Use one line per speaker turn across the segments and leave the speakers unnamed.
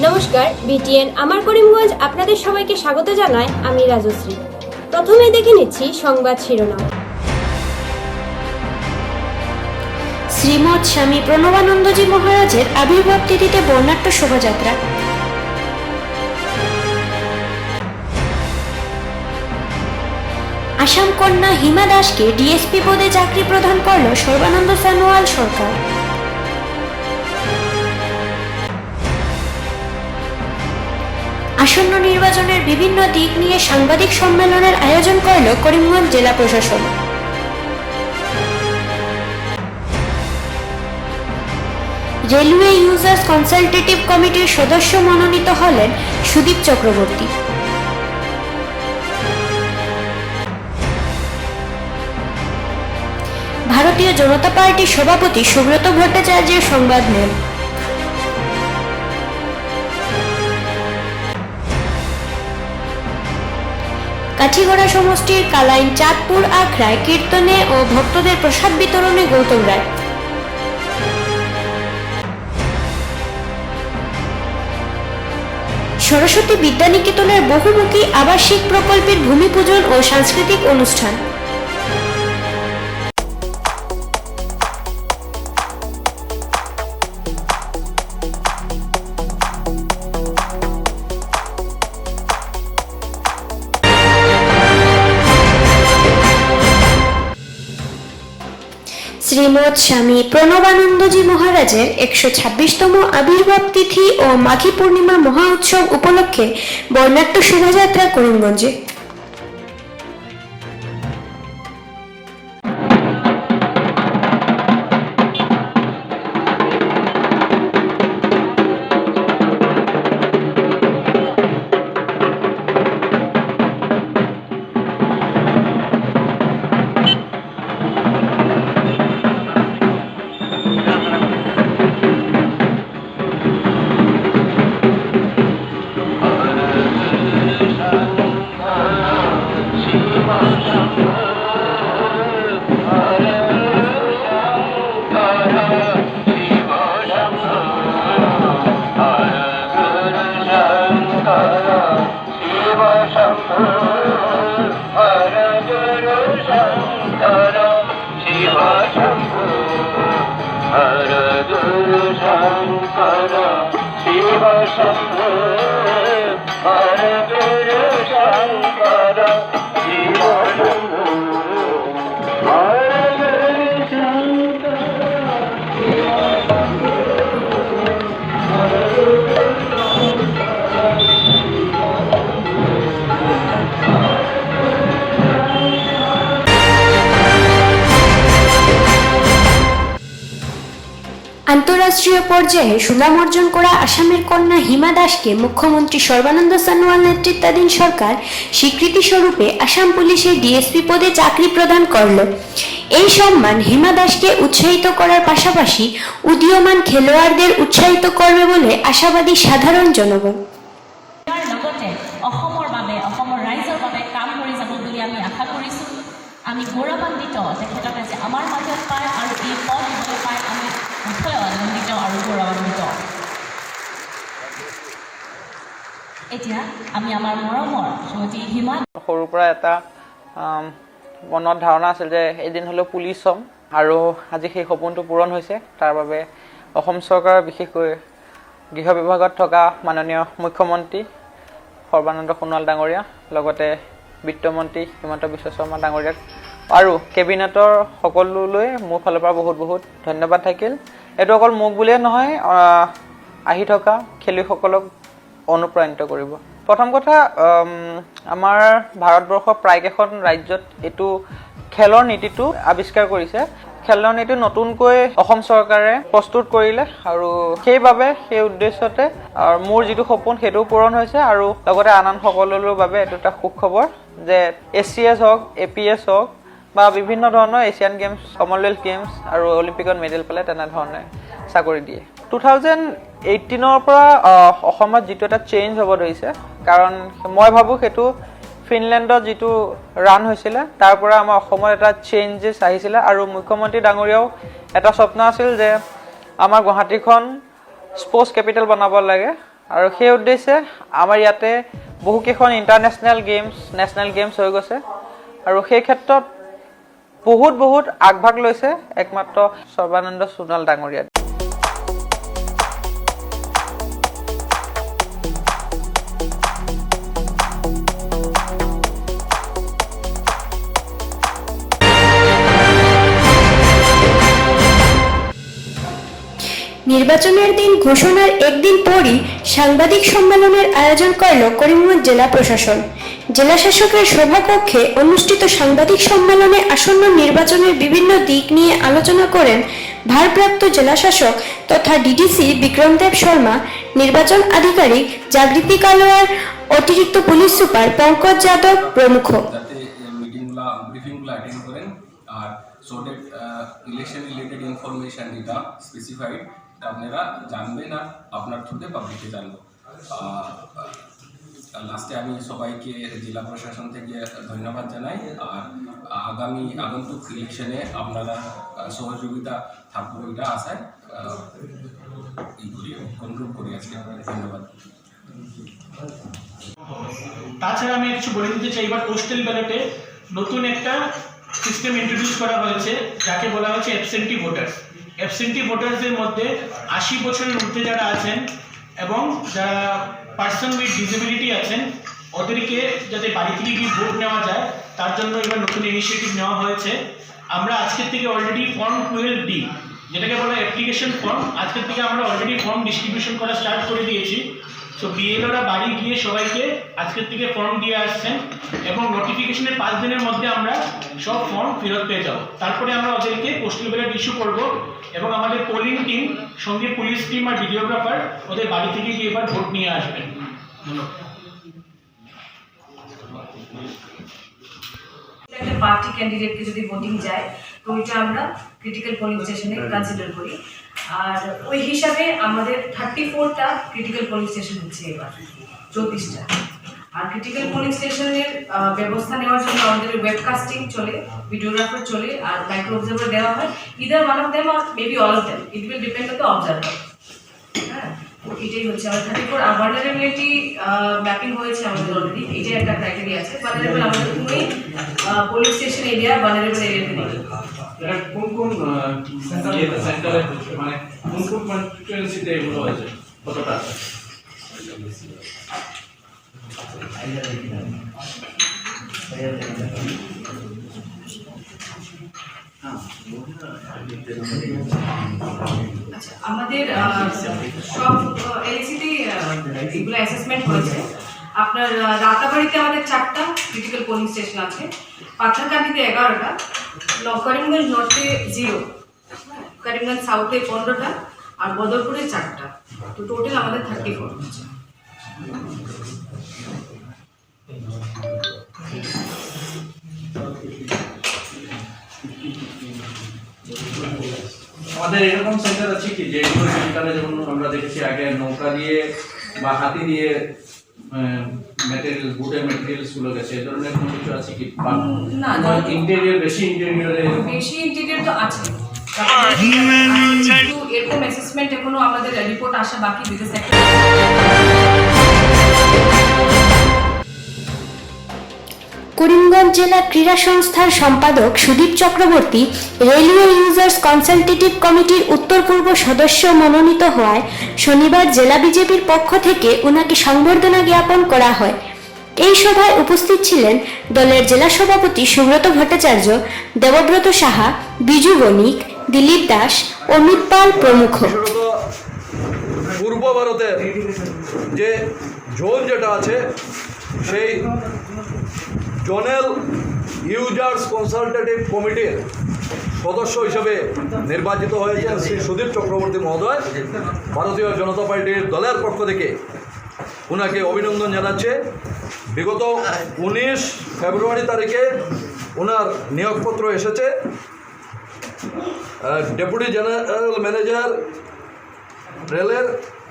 নমস্কার, বিটিএন আমার করিমগঞ্জ আপনাদের সবাইকে স্বাগত জানাই। আমি রাজশ্রী। প্রথমেই দেখে নিচ্ছি সংবাদ শিরোনাম। শ্রীমৎ স্বামী প্রণবানন্দজি মহারাজের আবির্ভাব তিথিতে বর্ণাঢ্য শোভাযাত্রা। আসাম কন্যা হিমা দাসকে ডিএসপি পদে চাকরি প্রদান করল সর্বানন্দ সোনোয়াল সরকার। আসন্ন নির্বাচনের বিভিন্ন দিক নিয়ে সাংবাদিক সম্মেলনের আয়োজন করল করিমগঞ্জ জেলা প্রশাসন। রেলওয়ে ইউজার্স কনসালটেটিভ কমিটির সদস্য মনোনীত হলেন সুদীপ চক্রবর্তী। ভারতীয় জনতা পার্টির সভাপতি সুব্রত ভট্টাচার্যের সংবাদ নেন। কাঠিগড়া সমষ্টির কালাইন চাঁদপুর আখড়ায় কীর্তনে ও ভক্তদের প্রসাদ বিতরণে গৌতম রায়। সরস্বতী বিদ্যানিকেতনের বহুমুখী আবাসিক প্রকল্পের ভূমিপূজন ও সাংস্কৃতিক অনুষ্ঠান। শ্রীমৎ স্বামী প্রণবানন্দজি মহারাজের 126তম আবির্ভাব তিথি ও মাঘী পূর্ণিমা মহা উৎসব উপলক্ষে বর্ণাঢ্য শোভাযাত্রা করিমগঞ্জে। আন্তঃরাষ্ট্রীয় পর্যায়ে সুনাম অর্জন করা আসামের কন্যা হিমা দাসকে মুখ্যমন্ত্রী সর্বানন্দ সোনোয়াল নেতৃত্বাধীন সরকার স্বীকৃতি স্বরূপে আসাম পুলিশের ডিএসপি পদে চাকরি প্রদান করল। এই সম্মান হিমা দাসকে উৎসাহিত করার পাশাপাশি উদীয়মান খেলোয়াড়দের উৎসাহিত করবে বলে আশাবাদী সাধারণ জনগণ।
আমি গৌৰৱান্বিত তেখেতক আজি আমাৰ মাজত পায় আৰু এই পদ দিবলৈ পাই আমি নথৈ আনন্দিত আৰু গৌৰৱান্বিত। এতিয়া আমি আমাৰ মৰমৰ শ্ৰীমতী হিমা।
সৰুৰ পৰা এটা মনত ধাৰণা আছিল যে এদিন হ'লেও পুলিচ হ'ম, আৰু আজি সেই সপোনটো পূৰণ হৈছে। তাৰ বাবে অসম চৰকাৰৰ বিশেষকৈ গৃহ বিভাগত থকা মাননীয় মুখ্যমন্ত্ৰী সৰ্বানন্দ সোণোৱাল ডাঙৰীয়া, লগতে বিত্তমন্ত্ৰী হিমন্ত বিশ্ব শৰ্মা ডাঙৰীয়াক আৰু কেবিনেটৰ সকলোলৈ মোৰ ফালৰ পৰা বহুত বহুত ধন্যবাদ থাকিল। এইটো অকল মোক বুলিয়ে নহয়, আহি থকা খেলুৱৈসকলক অনুপ্ৰাণিত কৰিব। প্ৰথম কথা, আমাৰ ভাৰতবৰ্ষৰ প্ৰায়কেইখন ৰাজ্যত এইটো খেলৰ নীতিটো আৱিষ্কাৰ কৰিছে। খেলৰ নীতি নতুনকৈ অসম চৰকাৰে প্ৰস্তুত কৰিলে, আৰু সেইবাবে সেই উদ্দেশ্যতে মোৰ যিটো সপোন সেইটোও পূৰণ হৈছে। আৰু লগতে আন সকলোৰে বাবে এইটো এটা সুখবৰ যে ACS হওক, APS হওক বা বিভিন্ন ধৰণৰ এছিয়ান গেমছ, কমনৱেলথ গেমছ আৰু অলিম্পিকত মেডেল পালে তেনেধৰণে চাকৰি দিয়ে। 2018ৰ পৰা অসমত যিটো এটা চেঞ্জ হ'ব ধৰিছে, কাৰণ মই ভাবোঁ সেইটো ফিনলেণ্ডত যিটো ৰান হৈছিলে তাৰ পৰা আমাৰ অসমত এটা চেঞ্জেছ আহিছিলে। আৰু মুখ্যমন্ত্ৰী ডাঙৰীয়াও এটা স্বপ্ন আছিল যে আমাৰ গুৱাহাটীখন স্পৰ্টছ কেপিটেল বনাব লাগে, আৰু সেই উদ্দেশ্যে আমাৰ ইয়াতে বহুকেইখন ইণ্টাৰনেশ্যনেল গেমছ নেশ্যনেল গেমছ হৈ গৈছে আৰু সেই ক্ষেত্ৰত বহুত আগভাগ লৈছে একমাত্ৰ সৰ্বানন্দ সোণোৱাল ডাঙৰীয়া।
নির্বাচনের দিন ঘোষণার একদিন পরই সাংবাদিক সম্মেলনের আয়োজন করল করিমগঞ্জ জেলা প্রশাসন। জেলা শাসকের সভাকক্ষে অনুষ্ঠিত সাংবাদিক সম্মেলনে আসন্ন নির্বাচনের বিভিন্ন দিক নিয়ে আলোচনা করেন ভারপ্রাপ্ত জেলা শাসক তথা ডিডিসি বিক্রমদেব শর্মা, নির্বাচন আধিকারিক জাগৃতি কালোয়ার, অতিরিক্ত পুলিশ সুপার পঙ্কজ যাদব প্রমুখ।
আর so that election related information যেটা স্পেসিফাইড আপনারা জানবেন আর আপনার থ্রুতে পাবলিকে জানবো। লাস্টে আমি সবাইকে জেলা প্রশাসন থেকে ধন্যবাদ জানাই আর আগন্তুক ইলেকশনে আপনারা সহযোগিতা থাকবে এটা আশায় কনক্লুড করি আজকে। ধন্যবাদ।
তাছাড়া আমি কিছু বলে দিতে চাই, এবার পোস্টাল ব্যালটে নতুন একটা সিস্টেম ইন্ট্রোডিউস করা হয়েছে যাকে বলা হচ্ছে অ্যাবসেন্টি ভোটার্স। অ্যাবসেন্টি ভোটার্সদের মধ্যে 80 বছরের ঊর্ধ্বে যারা আছেন এবং যারা পার্সন উইথ ডিসেবিলিটি আছেন ওদেরকে যাতে বাড়ি থেকে গিয়ে ভোট নেওয়া যায় তার জন্য এবার নতুন ইনিশিয়েটিভ নেওয়া হয়েছে। আমরা আজকের থেকে অলরেডি ফর্ম 12D যেটাকে বলা অ্যাপ্লিকেশন ফর্ম, আজকের থেকে আমরা অলরেডি ফর্ম ডিস্ট্রিবিউশন করা স্টার্ট করে দিয়েছি। সো বিএলওরা বাড়ি গিয়ে সবাইকে আজকের থেকে ফর্ম দিয়ে আসছেন এবং নোটিফিকেশনের 5 দিনের মধ্যে আমরা সব ফর্ম ফেরত পেয়ে যাব। তারপরে আমরা ওদেরকে পোস্টাল ব্যালট ইস্যু করব এবং আমাদের পোলিং টিম সঙ্গে পুলিশ টিম আর ভিডিওগ্রাফার ওদের বাড়ি থেকে গিয়ে এবার ভোট নিয়ে আসবেন।
একটা পার্টি ক্যান্ডিডেটকে যদি ভোটিং যায় তো ওইটা আমরা ক্রিটিক্যাল পোলিং স্টেশনে কনসিডার করি। আর ওই হিসাবে আমাদের 34টা ক্রিটিক্যাল পোলিং স্টেশন হচ্ছে এবার 34টা। আর ক্রিটিক্যাল পোলিং স্টেশনের ব্যবস্থা নেওয়ার জন্য আমাদের ওয়েবকাস্টিং চলে, ভিডিওগ্রাফার চলে আর মাইক্রো অবজার্ভার দেওয়া হয়। Either one of them or maybe all of them, it will depend on the observer. হ্যাঁ, এটাই হচ্ছে আমাদের 34। আর ভালনারেবিলিটি ম্যাপিং হয়েছে আমাদের অলরেডি, এটাই একটা ক্রাইটেরিয়া আছে। ভালনারেবল আমাদের পুরোই পুলিশ স্টেশন এরিয়া ভালনারেবল এরিয়াতে নেই।
কোন কোন সেন্টারে মানে কোন কোন কনস্টিটুয়েন্সিতে এগুলো হয়েছে কতটা?
আচ্ছা, আমাদের সব এলসিতে এগুলো অ্যাসেসমেন্ট হয়েছে। আপনার রাতাবাড়িতে আমাদের 4টা ক্রিটিক্যাল পোলিং স্টেশন আছে, পাথারকান্দিতে 11টা, করিমগঞ্জ নর্থে 0, করিমগঞ্জ সাউথে 15টা আর বদরপুরে 4টা। তো টোটাল আমাদের 34 হচ্ছে।
আমাদের এরকম সেন্টার আছে কি যেগুলো সেন্টারে যেমন আমরা দেখেছি আগে নৌকা দিয়ে বা হাতি দিয়ে ম্যাটেরিয়াল বুটের ম্যাটেরিয়ালস গুলো গেছে, এই ধরনের কোনো কিছু আছে কি?
না,
ইন্টেরিয়র বেশি
ইন্টেরিয়র তো আছে, কিন্তু এরকম অ্যাসেসমেন্ট এখনো আমাদের রিপোর্ট আসা বাকি বিকজ একটা।
করিমগঞ্জ জেলা ক্রীড়া সংস্থার সম্পাদক Sudip Chakraborty railway users consultative কমিটির উত্তর পূর্ব সদস্য মনোনীত হওয়ায় শনিবার জেলা বিজেপির পক্ষ থেকে ওনাকে সংবর্ধনা জ্ঞাপন করা হয়। এই সভায় উপস্থিত ছিলেন দলের জেলা সভাপতি সুব্রত ভট্টাচার্য, দেবব্রত সাহা, বিজু বণিক, দিলীপ দাস, অমিত পাল প্রমুখ।
পূর্ব ভারতের যে জোন যেটা আছে সেই জোনাল ইউজার্স কনসালটেটিভ কমিটির সদস্য হিসেবে নির্বাচিত হয়েছেন শ্রী সুদীপ চক্রবর্তী মহোদয়। ভারতীয় জনতা পার্টির দলের পক্ষ থেকে ওনাকে অভিনন্দন জানাচ্ছে। বিগত 19 ফেব্রুয়ারি তারিখে ওনার নিয়োগপত্র এসেছে। ডেপুটি জেনারেল ম্যানেজার রেলের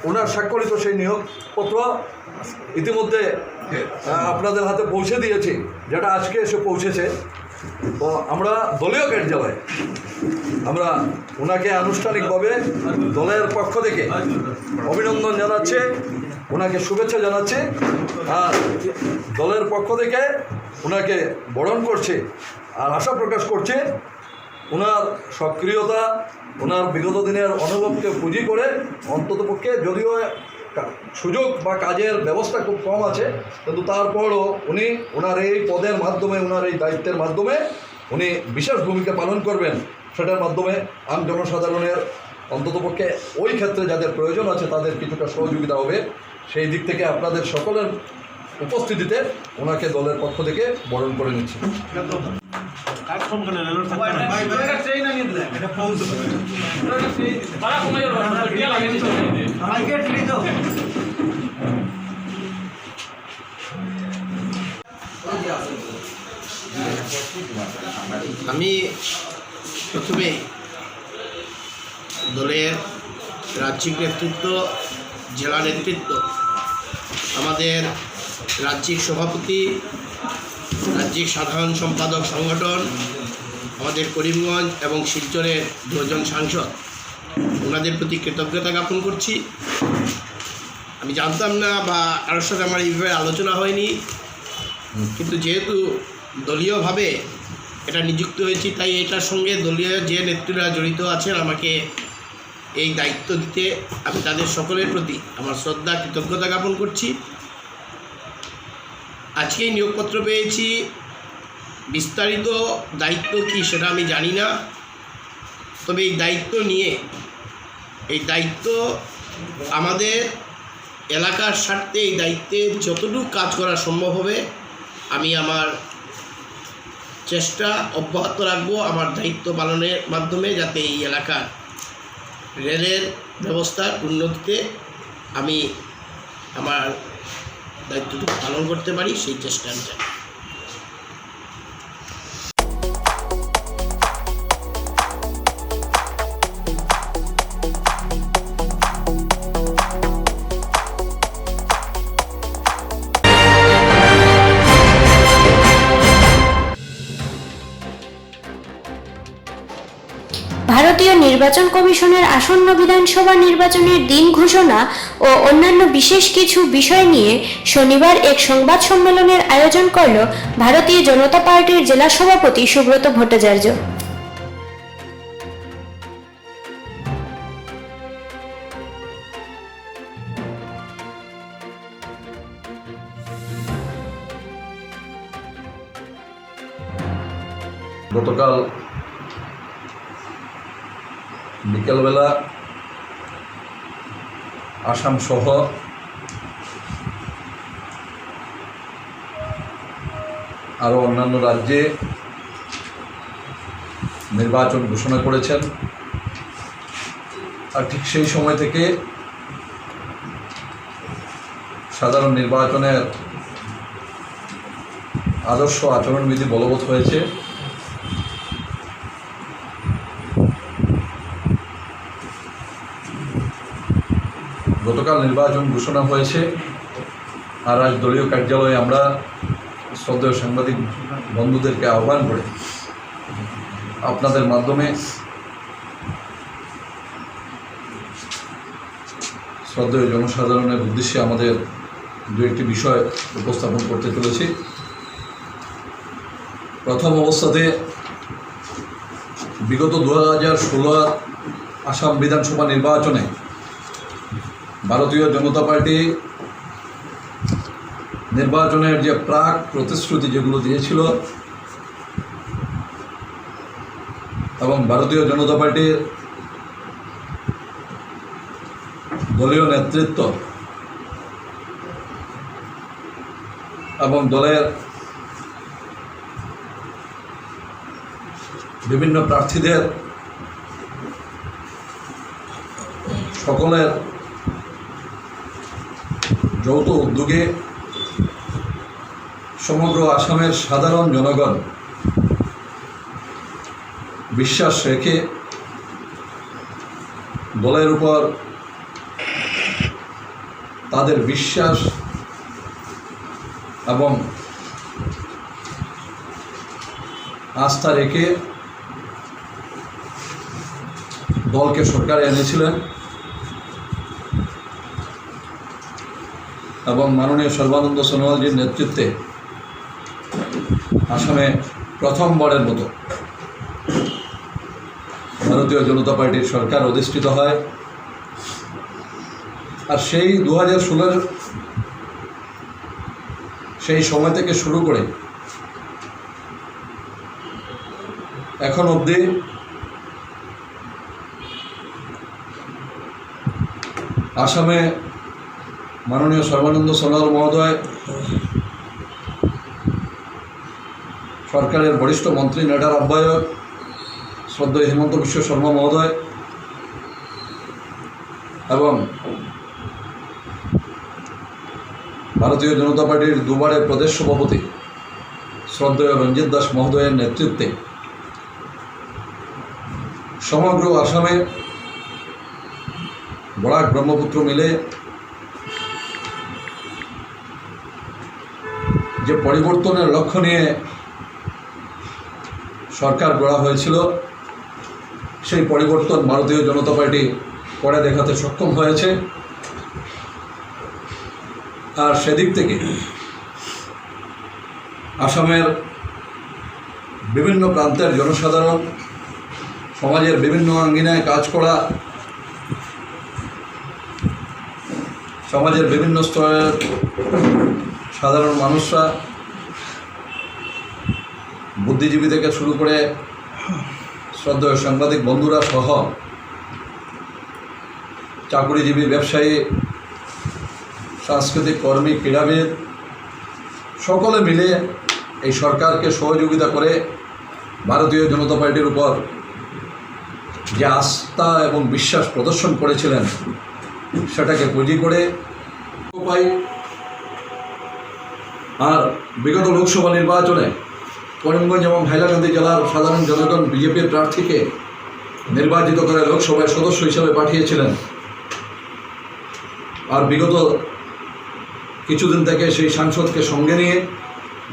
ওনার স্বাক্ষরিত সেই নিয়োগপত্র ইতিমধ্যে আপনাদের হাতে পৌঁছে দিয়েছি, যেটা আজকে এসে পৌঁছেছে। তো আমরা দলীয় কার্যালয়ে আমরা ওনাকে আনুষ্ঠানিকভাবে দলের পক্ষ থেকে অভিনন্দন জানাচ্ছি ওনাকে শুভেচ্ছা জানাচ্ছি আর দলের পক্ষ থেকে ওনাকে বরণ করছে আর আশা প্রকাশ করছে ওনার সক্রিয়তা, ওনার বিগত দিনের অনুভবকে পুঁজি করে অন্ততপক্ষে যদিও সুযোগ বা কাজের ব্যবস্থা খুব কম আছে, কিন্তু তারপরও উনি ওনার এই পদের মাধ্যমে, ওনার এই দায়িত্বের মাধ্যমে উনি বিশেষ ভূমিকা পালন করবেন। সেটার মাধ্যমে আম জনসাধারণের অন্ততপক্ষে ওই ক্ষেত্রে যাদের প্রয়োজন আছে তাদের কিছুটা সহযোগিতা হবে। সেই দিক থেকে আপনাদের সকলের উপস্থিতিতে ওনাকে দলের পক্ষ থেকে বরণ করে নিচ্ছি।
আমি প্রথমে দলের রাজ্যিক নেতৃত্ব, জেলা নেতৃত্ব, আমাদের রাজ্যিক সভাপতি, রাজ্যিক সাধারণ সম্পাদক সংগঠন, আমাদের করিমগঞ্জ এবং শিলচরের 2 জন সাংসদ, ওনাদের প্রতি কৃতজ্ঞতা জ্ঞাপন করছি। আমি জানতাম না বা কারোর সাথে আমার এইভাবে আলোচনা হয়নি, কিন্তু যেহেতু দলীয়ভাবে এটা নিযুক্ত হয়েছি, তাই এটার সঙ্গে দলীয় যে নেতৃত্বরা জড়িত আছেন আমাকে এই দায়িত্ব দিতে আমি তাদের সকলের প্রতি আমার শ্রদ্ধা, কৃতজ্ঞতা জ্ঞাপন করছি। আজকেই নিয়োগপত্র পেয়েছি, বিস্তারিত দায়িত্ব কি সেটা আমি জানি না, তবে এই দায়িত্ব নিয়ে এই দায়িত্ব আমাদের এলাকার স্বার্থে এই দায়িত্বে যতটুকু কাজ করা সম্ভব হবে আমি আমার চেষ্টা অব্যাহত রাখবো, আমার দায়িত্ব পালনের মাধ্যমে যাতে এই এলাকার রেলের ব্যবস্থার উন্নতিতে আমি আমার দায়িত্বটুকু পালন করতে পারি, সেই চেষ্টা আমি চাই।
ভারতীয় নির্বাচন কমিশনের আসন্ন বিধানসভা নির্বাচনের দিন ঘোষণা ও অন্যান্য বিশেষ কিছু বিষয় নিয়ে শনিবার এক সংবাদ সম্মেলনের আয়োজন করল ভারতীয় জনতা পার্টির জেলা সভাপতি সুব্রত ভট্টাচার্য।
গতকাল বিকেলবেলা আসাম সহ আরও অন্যান্য রাজ্যে নির্বাচন ঘোষণা করেছেন, আর ঠিক সেই সময় থেকে সাধারণ নির্বাচনের আদর্শ আচরণবিধি বলবৎ হয়েছে। গতকাল নির্বাচন ঘোষণা হয়েছে, আর আজ দলীয় কার্যালয়ে আমরা শ্রদ্ধেয় সাংবাদিক বন্ধুদেরকে আহ্বান করে আপনাদের মাধ্যমে শ্রদ্ধেয় জনসাধারণের উদ্দেশ্যে আমাদের দু একটি বিষয় উপস্থাপন করতে চলেছি। প্রথম অবস্থাতে বিগত 2016 আসাম বিধানসভা নির্বাচনে ভারতীয় জনতা পার্টি নির্বাচনের যে প্রাক প্রতিশ্রুতি যেগুলো দিয়েছিল এবং ভারতীয় জনতা পার্টির দলীয় নেতৃত্ব এবং দলের বিভিন্ন প্রার্থীদের সকলের যৌথ উদ্যোগে সমগ্র আসামের সাধারণ জনগণ বিশ্বাস রেখে দলের উপর তাদের বিশ্বাস এবং আস্থা রেখে দলকে সরকারে এনেছিলেন। এবং মাননীয় সর্বানন্দ সোনোয়ালজির নেতৃত্বে আসামে প্রথমবারের মতো ভারতীয় জনতা পার্টির সরকার অধিষ্ঠিত হয়। আর সেই 2016 সেই সময় থেকে শুরু করে এখন অবধি আসামে মাননীয় সর্বানন্দ সোনোয়াল মহোদয়, সরকারের বরিষ্ঠ মন্ত্রী নেডার আহ্বায়ক শ্রদ্ধেয় হিমন্ত বিশ্ব শর্মা মহোদয় এবং ভারতীয় জনতা পার্টির দুবারের প্রদেশ সভাপতি শ্রদ্ধেয় রঞ্জিত দাস মহোদয়ের নেতৃত্বে সমগ্র আসামে বরাক ব্রহ্মপুত্র মিলে যে পরিবর্তনের লক্ষ্য নিয়ে সরকার গড়া হয়েছিল, সেই পরিবর্তন ভারতীয় জনতা পার্টি করে দেখাতে সক্ষম হয়েছে। আর সেদিক থেকে আসামের বিভিন্ন প্রান্তের জনসাধারণ, সমাজের বিভিন্ন আঙ্গিনায় কাজ করা, সমাজের বিভিন্ন স্তরের সাধারণ মানুষরা, বুদ্ধিজীবী থেকে শুরু করে শ্রদ্ধেয় সাংবাদিক বন্ধুরা সহ চাকুরিজীবী, ব্যবসায়ী, সাংস্কৃতিক কর্মী, ক্রীড়াবিদ সকলে মিলে এই সরকারকে সহযোগিতা করে ভারতীয় জনতা পার্টির উপর যে আস্থা এবং বিশ্বাস প্রদর্শন করেছিলেন সেটাকে পুঁজি করে পাই। আর বিগত লোকসভা নির্বাচনে করিমগঞ্জ এবং হাইলাকান্দি জেলার সাধারণ জনগণ বিজেপির প্রার্থীকে নির্বাচিত করে লোকসভায় সদস্য হিসেবে পাঠিয়েছিলেন। আর বিগত কিছুদিন থেকে সেই সাংসদকে সঙ্গে নিয়ে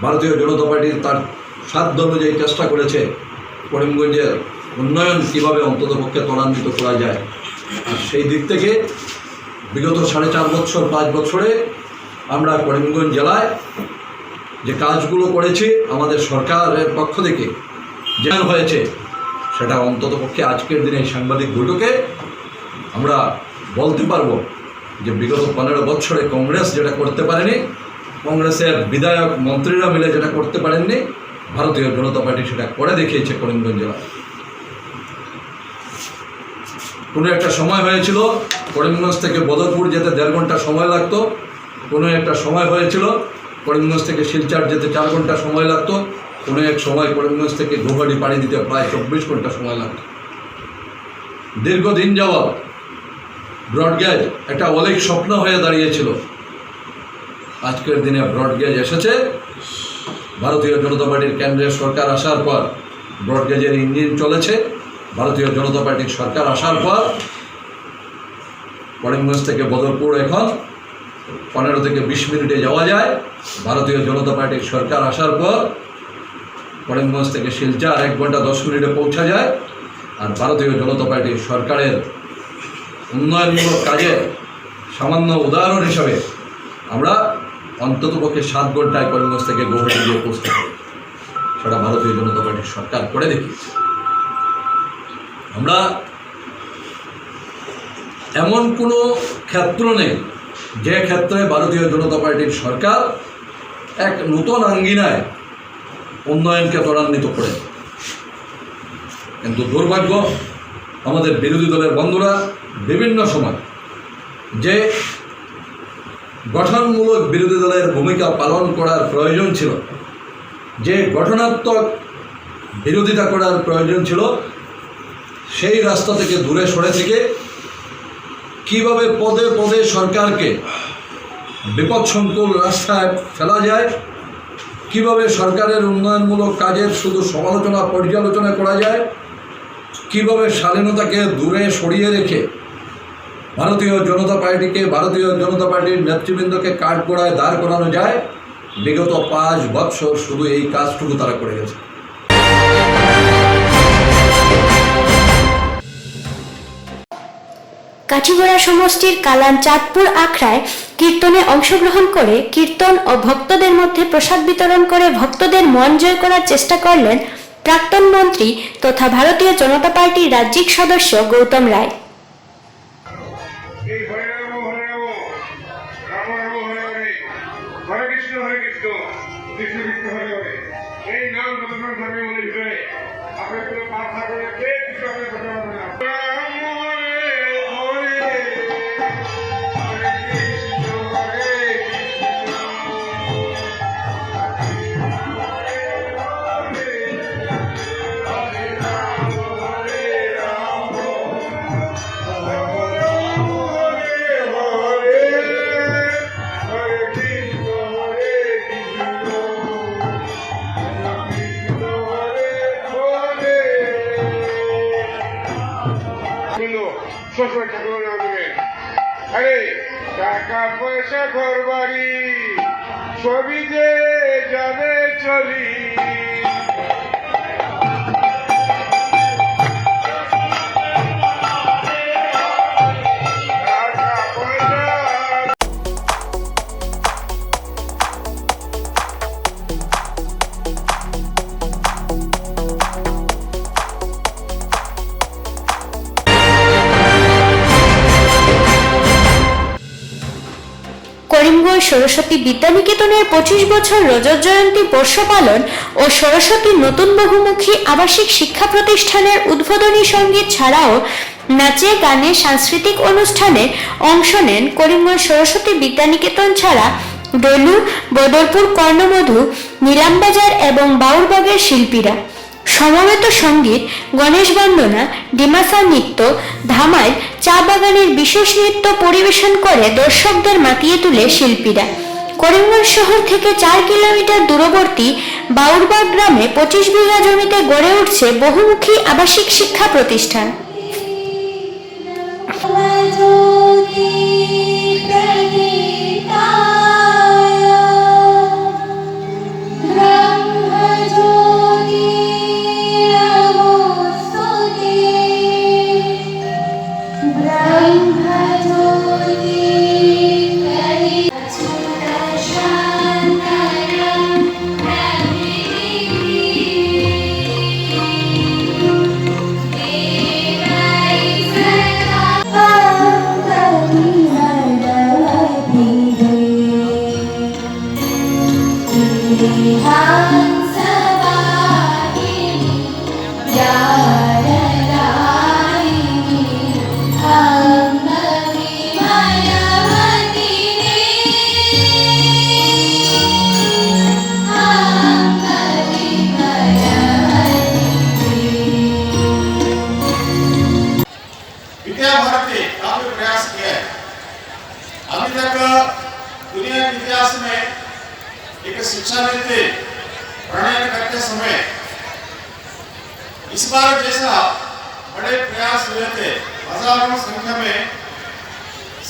ভারতীয় জনতা পার্টির তার সাধ্য অনুযায়ী চেষ্টা করেছে করিমগঞ্জের উন্নয়ন কীভাবে অন্ততপক্ষে ত্বরান্বিত করা যায়। আর সেই দিক থেকে বিগত 4.5 বছর 5 বছরে আমরা করিমগঞ্জ জেলায় যে কাজগুলো করেছি আমাদের সরকারের পক্ষ থেকে যে হয়েছে সেটা অন্ততপক্ষে আজকের দিনে সাংবাদিক বৈঠকে আমরা বলতে পারবো যে বিগত 15 বছরে কংগ্রেস যেটা করতে পারেনি, কংগ্রেসের বিধায়ক মন্ত্রীরা মিলে যেটা করতে পারেননি, ভারতীয় জনতা পার্টি সেটা করে দেখিয়েছে করিমগঞ্জ জেলায়। কোনো একটা সময় হয়েছিল করিমগঞ্জ থেকে বদরপুর যেতে 1.5 ঘন্টা সময় লাগতো, কোনো একটা সময় হয়েছিল করিমগঞ্জ থেকে শিলচর যেতে 4 ঘন্টা সময় লাগতো, কোনো এক সময় করিমগঞ্জ থেকে গুয়াহাটি পাড়ি দিতে প্রায় 24 ঘন্টা সময় লাগতো। দীর্ঘদিন যাওয়া ব্রডগেজ একটা অনেক স্বপ্ন হয়ে দাঁড়িয়েছিল। আজকের দিনে ব্রডগেজ এসেছে। ভারতীয় জনতা পার্টির কেন্দ্রের সরকার আসার পর ব্রডগেজের ইঞ্জিন চলেছে। ভারতীয় জনতা পার্টির সরকার আসার পর করিমগঞ্জ থেকে বদরপুর এখন 15 থেকে 20 মিনিটে যাওয়া যায়। ভারতীয় জনতা পার্টির সরকার আসার পর করিমগঞ্জ থেকে শিলচর 1 ঘন্টা 10 মিনিটে পৌঁছা যায়। আর ভারতীয় জনতা পার্টির সরকারের উন্নয়নমূলক কাজের সামান্য উদাহরণ হিসাবে আমরা অন্ততপক্ষে 7 ঘন্টায় করিমগঞ্জ থেকে গুয়াহাটি গিয়ে পৌঁছতে পারি। সেটা ভারতীয় জনতা পার্টির সরকার করে দেখিয়েছে। আমরা এমন কোনো ক্ষেত্র নেই যে ক্ষেত্রে ভারতীয় জনতা পার্টির সরকার এক নূতন আঙ্গিনায় উন্নয়নকে ত্বরান্বিত করে। কিন্তু দুর্ভাগ্য আমাদের বিরোধী দলের বন্ধুরা বিভিন্ন সময় যে গঠনমূলক বিরোধী দলের ভূমিকা পালন করার প্রয়োজন ছিল, যে গঠনাত্মক বিরোধিতা করার প্রয়োজন ছিল, সেই রাস্তা থেকে দূরে সরে থেকে কীভাবে পদে পদে সরকারকে বিপদসংকুল রাস্তায় ফেলা যায়, কিভাবে সরকারের উন্নয়নমূলক কাজের শুধু সমালোচনা পর্যালোচনা করা যায়, কিভাবে স্বাধীনতাকে দূরে সরিয়ে রেখে ভারতীয় জনতা পার্টিকে, ভারতীয় জনতা পার্টির নেতৃবৃন্দকে কাঠগড়ায় দাঁড় করানো যায়, বিগত 5 বছর শুধু এই কাজটুকু তারা করে গেছে।
কাঠিগড়া সমষ্টির কালান চাঁদপুর আখড়ায় কীর্তনে অংশগ্রহণ করে কীর্তন ও ভক্তদের মধ্যে প্রসাদ বিতরণ করে ভক্তদের মন জয় করার চেষ্টা করলেন প্রাক্তন মন্ত্রী তথা ভারতীয় জনতা পার্টির রাজ্যিক সদস্য গৌতম রায়।
হরে কৃষ্ণ কৃষ্ণ কৃষ্ণ হরে হরে এই নাম সনাতন ধর্মের মধ্যে ভিতরে আপনার কোনো প্রার্থনা করে কে কিছু আপনার কথা বলবে না। শ্বশুর ঠাকুর দেবেন। আরে টাকা পয়সা ঘর বাড়ি সবই যে জানে চলি।
করিমগঞ্জ সরস্বতী বিদ্যানিকেতনের 25 বছর রজত জয়ন্তী বর্ষ পালন ও সরস্বতী নতুন বহুমুখী আবাসিক শিক্ষা প্রতিষ্ঠানের উদ্বোধনী সঙ্গীত ছাড়াও নাচে গানে সাংস্কৃতিক অনুষ্ঠানে অংশ নেন করিমগঞ্জ সরস্বতী বিদ্যানিকেতন ছাড়া ডলু, বদরপুর, কর্ণমধু, নীলামবাজার এবং বাউরবাগের শিল্পীরা। সমবেত সঙ্গীত, গণেশ বন্দনা, ডিমাসা নৃত্য, ধামাইল, চা বাগানের বিশেষ নৃত্য পরিবেশন করে দর্শকদের মাতিয়ে তুলে শিল্পীরা। করিমগঞ্জ শহর থেকে 4 কিলোমিটার দূরবর্তী বাউরবাগ গ্রামে 25 বিঘা জমিতে গড়ে উঠছে বহুমুখী আবাসিক শিক্ষা প্রতিষ্ঠান।
विद्या भारत ने काफी प्रयास किया है। अभी तक दुनिया के इतिहास में एक शिक्षा नीति प्रणयन करते समय इस बार जैसा बड़े प्रयास हुए थे। हजारों संख्या में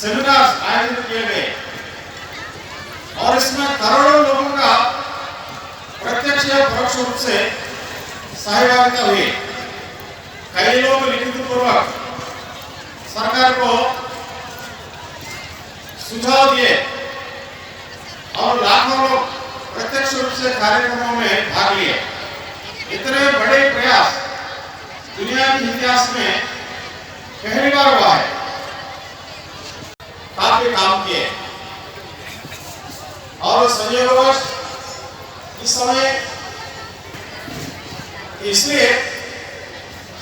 सेमिनार आयोजित किए गए और इसमें करोड़ों लोगों का प्रत्यक्ष या परोक्ष रूप से सहभागिता हुई। कई लोग लिखित पूर्वक सरकार को सुझाव दिए और लाखों लोग प्रत्यक्ष रूप से कार्यक्रमों में भाग लिए। इतने बड़े प्रयास दुनिया के इतिहास में पहली बार हुआ है। काफी काम किए और संयोगवश इस समय इसलिए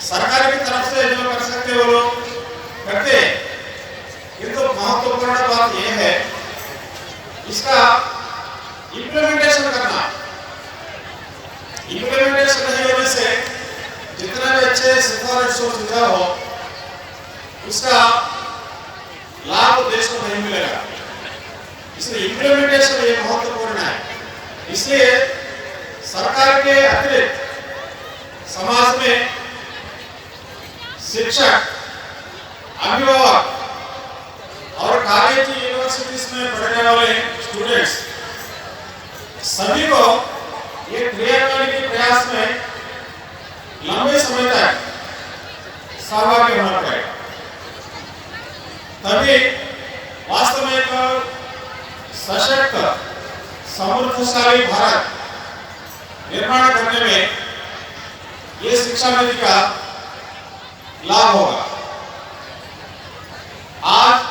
सरकार की तरफ से जो कर सकते वो लोग करते, किंतु महत्वपूर्ण बात यह है इसका इम्प्लीमेंटेशन करना। इम्प्लीमेंटेशन नहीं होने से जितना भी अच्छे सिफारिश हो सुझाव हो उसका लाभ देश को नहीं मिलेगा। इसलिए इम्प्लीमेंटेशन ये महत्वपूर्ण है। इसलिए सरकार के अतिरिक्त समाज में शिक्षक, अभिभावक और कॉलेज यूनिवर्सिटीज में पढ़ने वाले स्टूडेंट्स सभी को ये क्रियान्वयन के प्रयास में लंबे समय तक सहभागी होना पड़ेगा। तभी वास्तव में एक सशक्त समृद्धशाली भारत निर्माण करने में ये शिक्षा नीति का लाभ होगा। आज